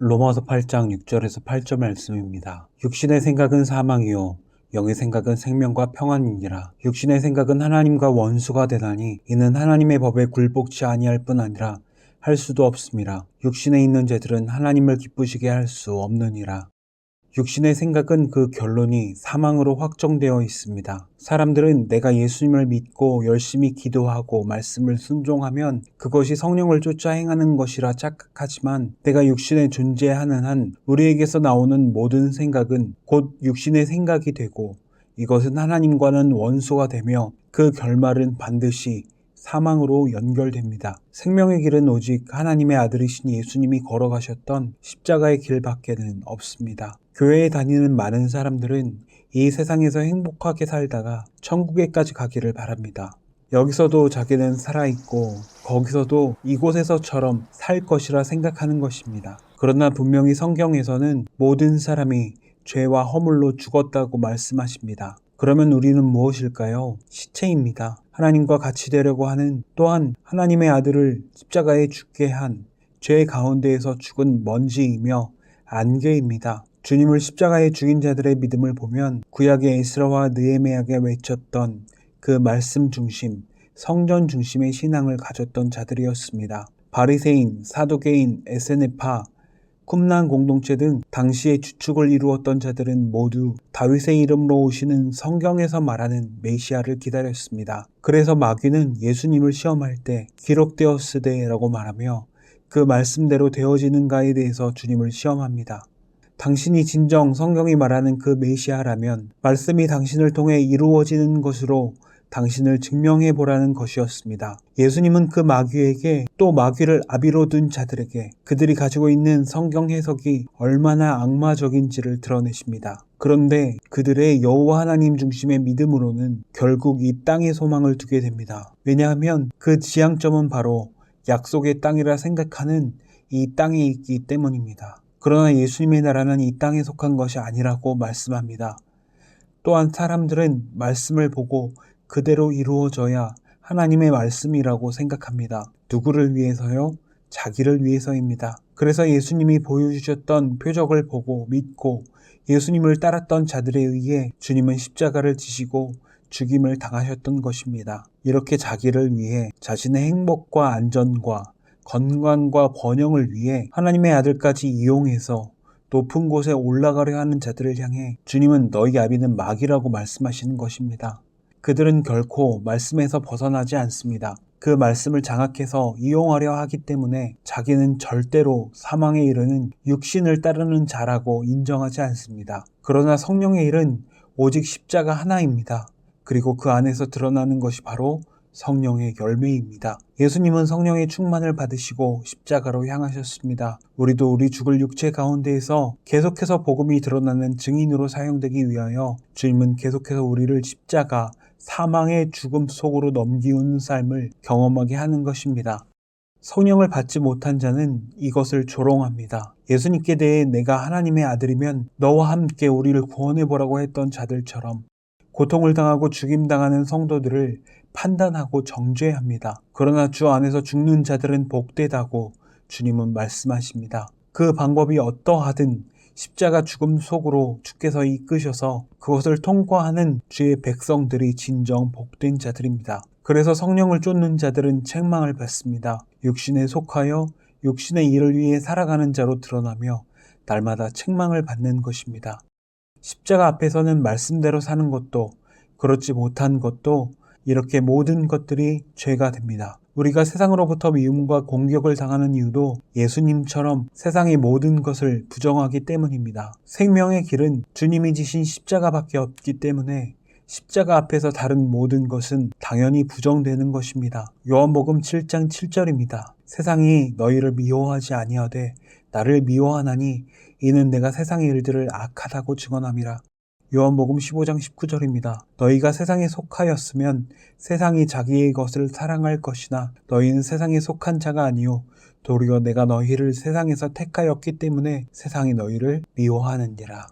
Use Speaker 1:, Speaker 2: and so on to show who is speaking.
Speaker 1: 로마서 8장 6절에서 8절 말씀입니다. 육신의 생각은 사망이요 영의 생각은 생명과 평안이니라. 육신의 생각은 하나님과 원수가 되나니 이는 하나님의 법에 굴복치 아니할 뿐 아니라 할 수도 없음이라. 육신에 있는 죄들은 하나님을 기쁘시게 할 수 없느니라. 육신의 생각은 그 결론이 사망으로 확정되어 있습니다. 사람들은 내가 예수님을 믿고 열심히 기도하고 말씀을 순종하면 그것이 성령을 쫓아 행하는 것이라 착각하지만, 내가 육신에 존재하는 한 우리에게서 나오는 모든 생각은 곧 육신의 생각이 되고, 이것은 하나님과는 원수가 되며 그 결말은 반드시 사망으로 연결됩니다. 생명의 길은 오직 하나님의 아들이신 예수님이 걸어가셨던 십자가의 길밖에는 없습니다. 교회에 다니는 많은 사람들은 이 세상에서 행복하게 살다가 천국에까지 가기를 바랍니다. 여기서도 자기는 살아있고 거기서도 이곳에서처럼 살 것이라 생각하는 것입니다. 그러나 분명히 성경에서는 모든 사람이 죄와 허물로 죽었다고 말씀하십니다. 그러면 우리는 무엇일까요? 시체입니다. 하나님과 같이 되려고 하는, 또한 하나님의 아들을 십자가에 죽게 한 죄 가운데에서 죽은 먼지이며 안개입니다. 주님을 십자가에 죽인 자들의 믿음을 보면 구약의 에스라와 느헤미야가 외쳤던 그 말씀 중심, 성전 중심의 신앙을 가졌던 자들이었습니다. 바리새인, 사두개인, 에세네파, 쿰란 공동체 등 당시의 주축을 이루었던 자들은 모두 다윗의 이름으로 오시는 성경에서 말하는 메시아를 기다렸습니다. 그래서 마귀는 예수님을 시험할 때 기록되었으되 라고 말하며 그 말씀대로 되어지는가에 대해서 주님을 시험합니다. 당신이 진정 성경이 말하는 그 메시아라면 말씀이 당신을 통해 이루어지는 것으로 당신을 증명해 보라는 것이었습니다. 예수님은 그 마귀에게, 또 마귀를 아비로 둔 자들에게 그들이 가지고 있는 성경 해석이 얼마나 악마적인지를 드러내십니다. 그런데 그들의 여호와 하나님 중심의 믿음으로는 결국 이 땅에 소망을 두게 됩니다. 왜냐하면 그 지향점은 바로 약속의 땅이라 생각하는 이 땅에 있기 때문입니다. 그러나 예수님의 나라는 이 땅에 속한 것이 아니라고 말씀합니다. 또한 사람들은 말씀을 보고 그대로 이루어져야 하나님의 말씀이라고 생각합니다. 누구를 위해서요? 자기를 위해서입니다. 그래서 예수님이 보여주셨던 표적을 보고 믿고 예수님을 따랐던 자들에 의해 주님은 십자가를 지시고 죽임을 당하셨던 것입니다. 이렇게 자기를 위해, 자신의 행복과 안전과 건강과 번영을 위해 하나님의 아들까지 이용해서 높은 곳에 올라가려 하는 자들을 향해 주님은 너희 아비는 마귀라고 말씀하시는 것입니다. 그들은 결코 말씀에서 벗어나지 않습니다. 그 말씀을 장악해서 이용하려 하기 때문에 자기는 절대로 사망에 이르는 육신을 따르는 자라고 인정하지 않습니다. 그러나 성령의 일은 오직 십자가 하나입니다. 그리고 그 안에서 드러나는 것이 바로 성령의 열매입니다. 예수님은 성령의 충만을 받으시고 십자가로 향하셨습니다. 우리도 우리 죽을 육체 가운데에서 계속해서 복음이 드러나는 증인으로 사용되기 위하여 주님은 계속해서 우리를 십자가, 사망의 죽음 속으로 넘기는 삶을 경험하게 하는 것입니다. 성령을 받지 못한 자는 이것을 조롱합니다. 예수님께 대해 내가 하나님의 아들이면 너와 함께 우리를 구원해보라고 했던 자들처럼 고통을 당하고 죽임당하는 성도들을 판단하고 정죄합니다. 그러나 주 안에서 죽는 자들은 복되다고 주님은 말씀하십니다. 그 방법이 어떠하든 십자가 죽음 속으로 주께서 이끄셔서 그것을 통과하는 주의 백성들이 진정 복된 자들입니다. 그래서 성령을 쫓는 자들은 책망을 받습니다. 육신에 속하여 육신의 일을 위해 살아가는 자로 드러나며 날마다 책망을 받는 것입니다. 십자가 앞에서는 말씀대로 사는 것도, 그렇지 못한 것도, 이렇게 모든 것들이 죄가 됩니다. 우리가 세상으로부터 미움과 공격을 당하는 이유도 예수님처럼 세상의 모든 것을 부정하기 때문입니다. 생명의 길은 주님이 지신 십자가밖에 없기 때문에 십자가 앞에서 다른 모든 것은 당연히 부정되는 것입니다. 요한복음 7장 7절입니다. 세상이 너희를 미워하지 아니하되 나를 미워하나니 이는 내가 세상의 일들을 악하다고 증언함이라. 요한복음 15장 19절입니다. 너희가 세상에 속하였으면 세상이 자기의 것을 사랑할 것이나 너희는 세상에 속한 자가 아니요 도리어 내가 너희를 세상에서 택하였기 때문에 세상이 너희를 미워하느니라.